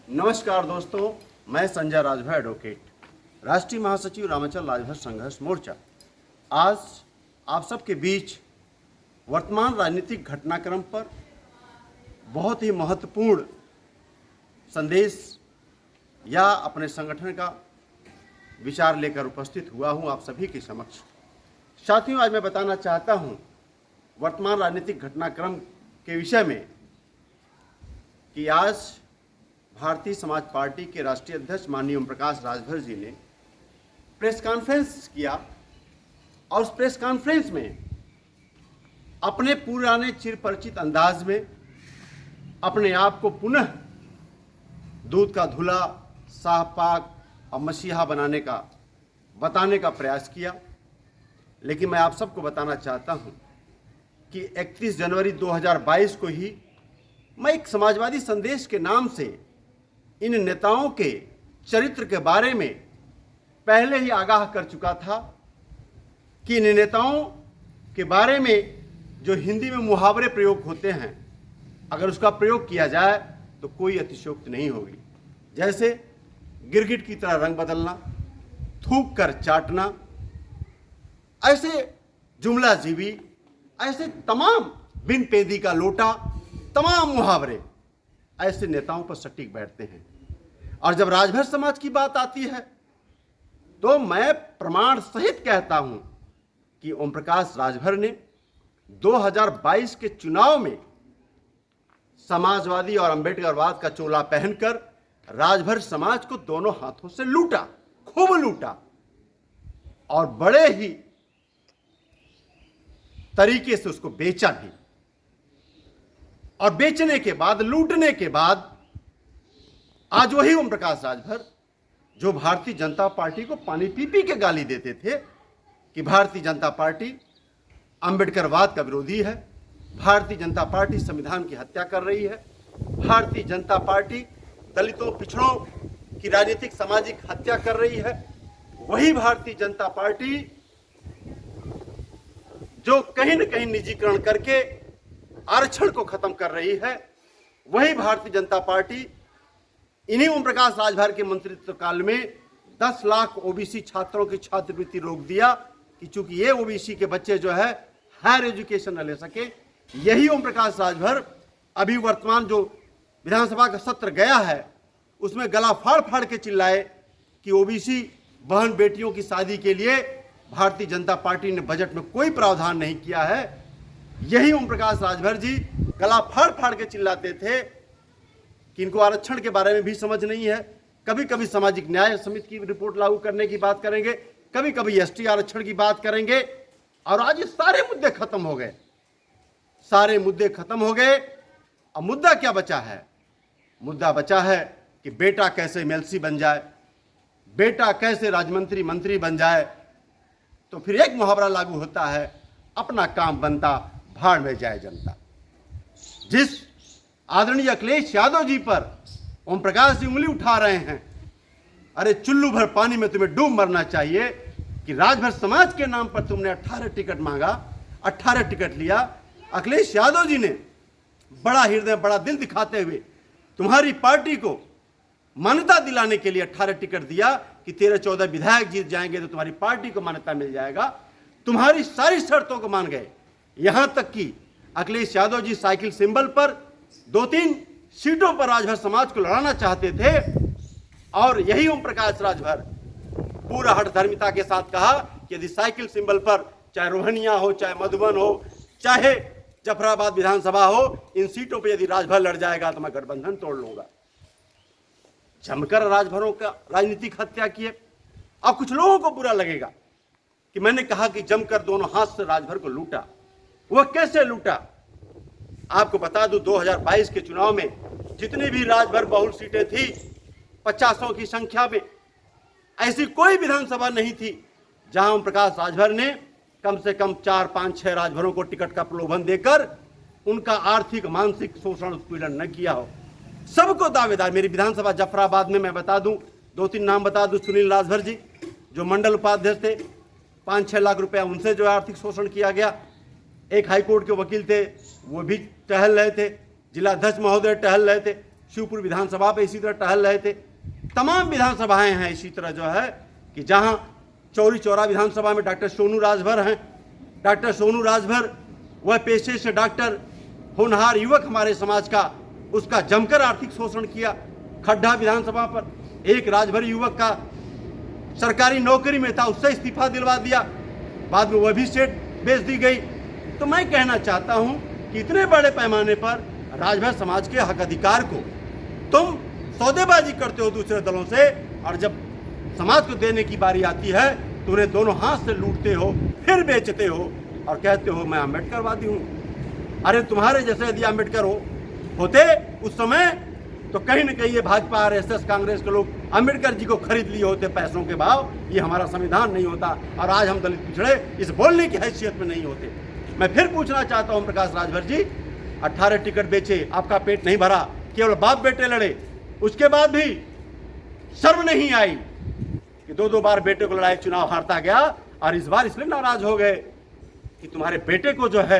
नमस्कार दोस्तों, मैं संजय राजभर एडवोकेट, राष्ट्रीय महासचिव रामाचल राजभर संघर्ष मोर्चा। आज आप सबके बीच वर्तमान राजनीतिक घटनाक्रम पर बहुत ही महत्वपूर्ण संदेश या अपने संगठन का विचार लेकर उपस्थित हुआ हूं आप सभी के समक्ष। साथियों, आज मैं बताना चाहता हूं वर्तमान राजनीतिक घटनाक्रम के विषय में कि आज भारतीय समाज पार्टी के राष्ट्रीय अध्यक्ष माननीय ओम प्रकाश राजभर जी ने प्रेस कॉन्फ्रेंस किया और उस प्रेस कॉन्फ्रेंस में अपने पुराने चिरपरिचित अंदाज में अपने आप को पुनः दूध का धुला, साहपाक और मसीहा बताने का प्रयास किया। लेकिन मैं आप सबको बताना चाहता हूं कि 31 जनवरी 2022 को ही मैं एक समाजवादी संदेश के नाम से इन नेताओं के चरित्र के बारे में पहले ही आगाह कर चुका था कि इन नेताओं के बारे में जो हिंदी में मुहावरे प्रयोग होते हैं, अगर उसका प्रयोग किया जाए तो कोई अतिशयोक्ति नहीं होगी। जैसे गिरगिट की तरह रंग बदलना, थूक कर चाटना, ऐसे जुमला जीवी, ऐसे तमाम बिन पेदी का लोटा, तमाम मुहावरे ऐसे नेताओं पर सटीक बैठते हैं। और जब राजभर समाज की बात आती है तो मैं प्रमाण सहित कहता हूं कि ओम प्रकाश राजभर ने 2022 के चुनाव में समाजवादी और अंबेडकरवाद का चोला पहनकर राजभर समाज को दोनों हाथों से लूटा, खूब लूटा और बड़े ही तरीके से उसको बेचा भी। और बेचने के बाद, लूटने के बाद आज वही ओम प्रकाश राजभर जो भारतीय जनता पार्टी को पानी पी पी के गाली देते थे कि भारतीय जनता पार्टी अंबेडकरवाद का विरोधी है, भारतीय जनता पार्टी संविधान की हत्या कर रही है, भारतीय जनता पार्टी दलितों, पिछड़ों की राजनीतिक सामाजिक हत्या कर रही है, वही भारतीय जनता पार्टी जो कहीं न कहीं निजीकरण करके आरक्षण को खत्म कर रही है, वही भारतीय जनता पार्टी इन्हीं ओम प्रकाश राजभर के मंत्रित्व काल में 10 लाख ओबीसी छात्रों की छात्रवृत्ति रोक दिया कि चूंकि ये ओबीसी के बच्चे जो है हायर एजुकेशन न ले सके। यही ओम प्रकाश राजभर अभी वर्तमान जो विधानसभा का सत्र गया है उसमें गला फाड़ फाड़ के चिल्लाए कि ओबीसी बहन बेटियों की शादी के लिए भारतीय जनता पार्टी ने बजट में कोई प्रावधान नहीं किया है। यही ओम प्रकाश राजभर जी गला फाड़ फाड़ के चिल्लाते थे कि इनको आरक्षण के बारे में भी समझ नहीं है। कभी कभी सामाजिक न्याय समिति की रिपोर्ट लागू करने की बात करेंगे, कभी कभी एसटी आरक्षण की बात करेंगे, और आज ये सारे मुद्दे खत्म हो गए, सारे मुद्दे खत्म हो गए। अब मुद्दा क्या बचा है? मुद्दा बचा है कि बेटा कैसे एमएलसी बन जाए, बेटा कैसे राज्यमंत्री मंत्री बन जाए। तो फिर एक मुहावरा लागू होता है, अपना काम बनता भाड़ में जाए जनता। जिस आदरणीय अखिलेश यादव जी पर ओम प्रकाश जी उंगली उठा रहे हैं, अरे चुल्लू भर पानी में तुम्हें डूब मरना चाहिए कि राजभर समाज के नाम पर तुमने 18 टिकट मांगा, 18 टिकट लिया। अखिलेश यादव जी ने बड़ा हृदय, बड़ा दिल दिखाते हुए तुम्हारी पार्टी को मान्यता दिलाने के लिए 18 टिकट दिया कि 13-14 विधायक जीत जाएंगे तो तुम्हारी पार्टी को मान्यता मिल जाएगा। तुम्हारी सारी शर्तों को मान गए, यहां तक कि अखिलेश यादव जी साइकिल सिंबल पर 2-3 सीटों पर राजभर समाज को लड़ाना चाहते थे। और यही ओम प्रकाश राजभर पूरा हठधर्मिता के साथ कहा कि यदि साइकिल सिंबल पर चाहे रोहनिया हो, चाहे मधुबन हो, चाहे जफराबाद विधानसभा हो, इन सीटों पर यदि राजभर लड़ जाएगा तो मैं गठबंधन तोड़ लूंगा। जमकर राजभरों का राजनीतिक हत्या किए। अब कुछ लोगों को बुरा लगेगा कि मैंने कहा कि जमकर दोनों हाथ से राजभर को लूटा। वह कैसे लूटा? आपको बता दूं, 2022 के चुनाव में जितनी भी राजभर बहुल सीटें थी 50 की संख्या में, ऐसी कोई विधानसभा नहीं थी जहां ओम प्रकाश राजभर ने कम से कम 4, 5, 6 राजभरों को टिकट का प्रलोभन देकर उनका आर्थिक मानसिक शोषण उत्पीड़न न किया हो। सबको दावेदार, मेरी विधानसभा जफराबाद में मैं बता दूं, 2-3 नाम बता दूं, सुनील राजभर जी जो मंडल उपाध्यक्ष थे, 5-6 लाख रुपया उनसे जो आर्थिक शोषण किया गया। एक हाईकोर्ट के वकील थे, वो भी टहल रहे थे, जिलाध्यक्ष महोदय टहल रहे थे, शिवपुर विधानसभा पे इसी तरह टहल रहे थे। तमाम विधानसभाएं हैं इसी तरह जो है कि जहां चौरी चौरा विधानसभा में डॉक्टर सोनू राजभर हैं। डॉक्टर सोनू राजभर वह पेशे से डॉक्टर, होनहार युवक हमारे समाज का, उसका जमकर आर्थिक शोषण किया। खड्डा विधानसभा पर एक राजभर युवक का सरकारी नौकरी में था, उससे इस्तीफा दिलवा दिया, बाद में वह भी सीट बेच दी गई। तो मैं कहना चाहता हूं कि इतने बड़े पैमाने पर राजभर समाज के हक अधिकार को तुम सौदेबाजी करते हो दूसरे दलों से, और जब समाज को देने की बारी आती है तो उन्हें दोनों हाथ से लूटते हो, फिर बेचते हो और कहते हो मैं अम्बेडकरवादी हूं। अरे तुम्हारे जैसे यदि अम्बेडकर होते उस समय, तो कहीं न कहीं ये भाजपा, आरएसएस, कांग्रेस के लोग अम्बेडकर जी को खरीद लिए होते पैसों के भाव, ये हमारा संविधान नहीं होता और आज हम दलित पिछड़े इस बोलने की हैसियत में नहीं होते। मैं फिर पूछना चाहता हूं प्रकाश राजभर जी, 18 टिकट बेचे, आपका पेट नहीं भरा, केवल बाप बेटे लड़े, उसके बाद भी शर्म नहीं आई कि दो बार बेटे को लड़ाई, चुनाव हारता गया, और इस बार इसलिए नाराज हो गए कि तुम्हारे बेटे को जो है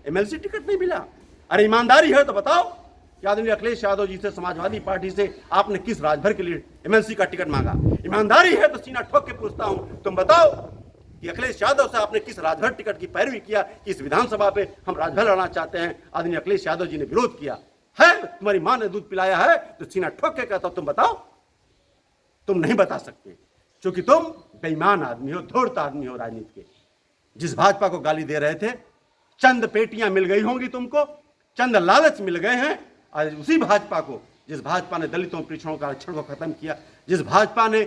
एमएलसी टिकट नहीं मिला। अरे ईमानदारी है तो बताओ कि आदरणीय अखिलेश यादव जी से, समाजवादी पार्टी से आपने किस राजभर के लिए एमएलसी का टिकट मांगा? ईमानदारी है तो सीना ठोक के पूछता हूं, तुम बताओ कि अखिलेश यादव से आपने किस राजभर टिकट की पैरवी किया कि इस विधानसभा पे हम राजभर लड़ना चाहते हैं? आदरणीय अखिलेश यादव जी ने विरोध किया है, तुम्हारी मां ने दूध पिलाया है तो सीना ठोक के कहता हूं, तुम बताओ। तुम नहीं बता सकते क्योंकि तुम बेईमान आदमी हो, धूर्त आदमी हो राजनीति के। जिस भाजपा को गाली दे रहे थे, चंद पेटियां मिल गई होंगी तुमको, चंद लालच मिल गए हैं। आज उसी भाजपा को, जिस भाजपा ने दलितों पिछड़ों का आरक्षण को खत्म किया, जिस भाजपा ने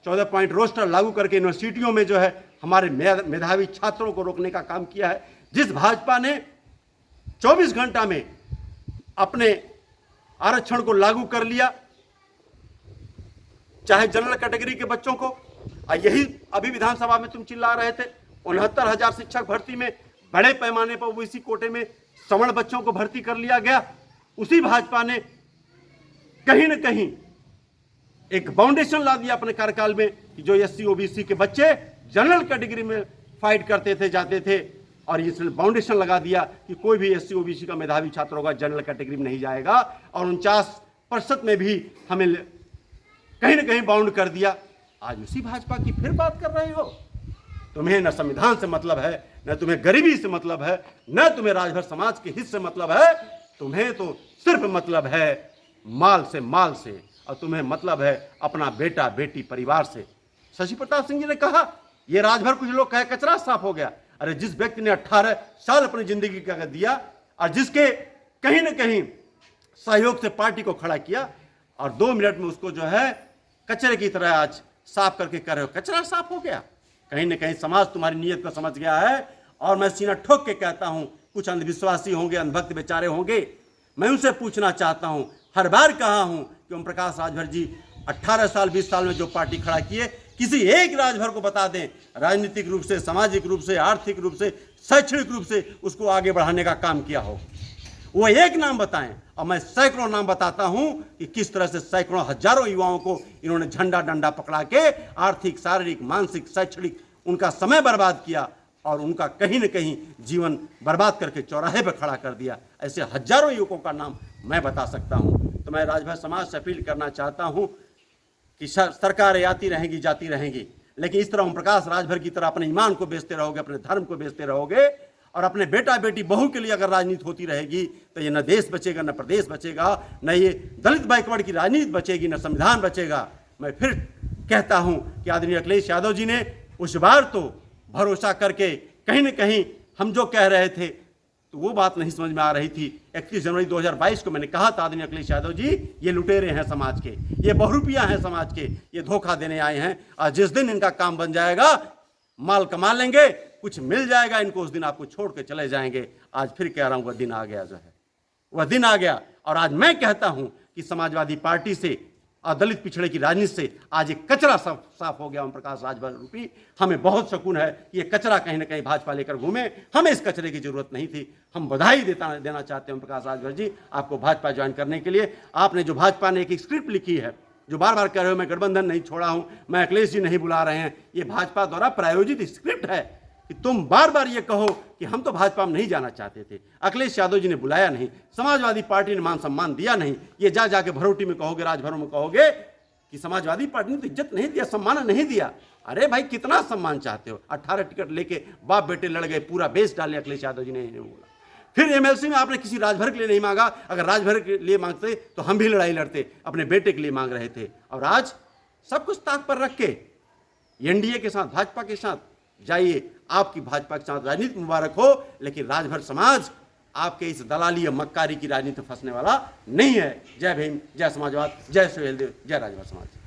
14 पॉइंट रोस्टर लागू करके यूनिवर्सिटियों में जो है हमारे मेधावी छात्रों को रोकने का काम किया है, जिस भाजपा ने 24 घंटा में अपने आरक्षण को लागू कर लिया, चाहे जनरल कैटेगरी के बच्चों को, यही अभी विधानसभा में तुम चिल्ला रहे थे, 69,000 शिक्षक भर्ती में बड़े पैमाने पर ओबीसी कोटे में सवर्ण बच्चों को भर्ती कर लिया गया। उसी भाजपा ने कहीं न कहीं एक फाउंडेशन ला दिया अपने कार्यकाल में कि जो एससी ओबीसी के बच्चे जनरल कैटेगरी में फाइट करते थे, जाते थे, और इसने फाउंडेशन लगा दिया कि कोई भी एससी ओबीसी का मेधावी छात्र होगा जनरल कैटेगरी में नहीं जाएगा, और 49% में भी हमें कहीं न कहीं बाउंड कर दिया। आज उसी भाजपा की फिर बात कर रहे हो। तुम्हें न संविधान से मतलब है, न तुम्हें गरीबी से मतलब है, न तुम्हें राजभर समाज के हित से मतलब है, तुम्हें तो सिर्फ मतलब है माल से, और तुम्हें मतलब है अपना बेटा बेटी परिवार से। शशि प्रताप सिंह जी ने कहा ये राजभर, कुछ लोग कहे कचरा साफ हो गया। अरे जिस व्यक्ति ने 18 साल अपनी जिंदगी का दिया और जिसके कहीं न कहीं सहयोग से पार्टी को खड़ा किया, और 2 मिनट में उसको जो है कचरे की तरह आज साफ करके कर रहे हो, कचरा साफ हो गया। कहीं न कहीं समाज तुम्हारी नीयत को समझ गया है, और मैं सीना ठोक के कहता हूं, कुछ अंधविश्वासी होंगे, अंधभक्त बेचारे होंगे, मैं उनसे पूछना चाहता हूं, हर बार कहा हूं कि ओम प्रकाश राजभर जी 18 साल 20 साल में जो पार्टी खड़ा किए, किसी एक राजभर को बता दें राजनीतिक रूप से, सामाजिक रूप से, आर्थिक रूप से, शैक्षणिक रूप से उसको आगे बढ़ाने का काम किया हो। वो एक नाम बताएं, और मैं सैकड़ों नाम बताता हूं कि किस तरह से सैकड़ों हजारों युवाओं को इन्होंने झंडा डंडा पकड़ा के आर्थिक, शारीरिक, मानसिक, शैक्षणिक उनका समय बर्बाद किया, और उनका कहीं न कहीं जीवन बर्बाद करके चौराहे पर खड़ा कर दिया। ऐसे हजारों युवकों का नाम मैं बता सकता हूं। तो मैं राजभर समाज से अपील करना चाहता हूं कि सरकारें आती रहेंगी, जाती रहेंगी, लेकिन इस तरह ओम प्रकाश राजभर की तरह अपने ईमान को बेचते रहोगे, अपने धर्म को बेचते रहोगे, और अपने बेटा बेटी बहू के लिए अगर राजनीति होती रहेगी तो ये न देश बचेगा, न प्रदेश बचेगा, न ये दलित बैकवर्ड की राजनीति बचेगी, न संविधान बचेगा। मैं फिर कहता हूं कि आदरणीय अखिलेश यादव जी ने उस बार तो भरोसा करके कहीं न कहीं हम जो कह रहे थे तो वो बात नहीं समझ में आ रही थी। 31 जनवरी 2022 को मैंने कहा था, आदरणीय अखिलेश यादव जी ये लुटेरे हैं समाज के, ये बहुरूपिया हैं समाज के, ये धोखा देने आए हैं, और जिस दिन इनका काम बन जाएगा, माल कमा लेंगे, कुछ मिल जाएगा इनको, उस दिन आपको छोड़ के चले जाएंगे। आज फिर कह रहा हूं वह दिन आ गया, जो है वह दिन आ गया। और आज मैं कहता हूं कि समाजवादी पार्टी से और दलित पिछड़े की राजनीति से आज एक कचरा साफ हो गया ओम प्रकाश राजभर रूपी। हमें बहुत सुकून है कि ये कचरा कहीं ना कहीं भाजपा लेकर घूमे, हमें इस कचरे की जरूरत नहीं थी। हम बधाई देना चाहते हैं ओम प्रकाश राजभर जी आपको भाजपा ज्वाइन करने के लिए। आपने जो भाजपा ने एक स्क्रिप्ट लिखी है, जो बार बार कह रहे हो मैं गठबंधन नहीं छोड़ा हूं, मैं अखिलेश जी नहीं बुला रहे हैं, ये भाजपा द्वारा प्रायोजित स्क्रिप्ट है। कि तुम बार बार ये कहो कि हम तो भाजपा में नहीं जाना चाहते थे, अखिलेश यादव जी ने बुलाया नहीं, समाजवादी पार्टी ने मान सम्मान दिया नहीं, ये जा जाके भरोटी में कहोगे, राजभरों में कहोगे कि समाजवादी पार्टी ने तो इज्जत नहीं दिया, सम्मान नहीं दिया। अरे भाई कितना सम्मान चाहते हो? 18 टिकट लेके बाप बेटे लड़ गए, पूरा बेस डाले अखिलेश यादव जी ने बोला। फिर एमएलसी में आपने किसी राजभर के लिए नहीं मांगा, अगर राजभर के लिए मांगते तो हम भी लड़ाई लड़ते, अपने बेटे के लिए मांग रहे थे। और आज सब कुछ ताक पर रख के एनडीए के साथ, भाजपा के साथ जाइए, आपकी भाजपा के साथ राजनीति मुबारक हो, लेकिन राजभर समाज आपके इस दलाली और मक्कारी की राजनीति फंसने वाला नहीं है। जय भीम, जय समाजवाद, जय सुहेलदेव, जय राजभर समाज।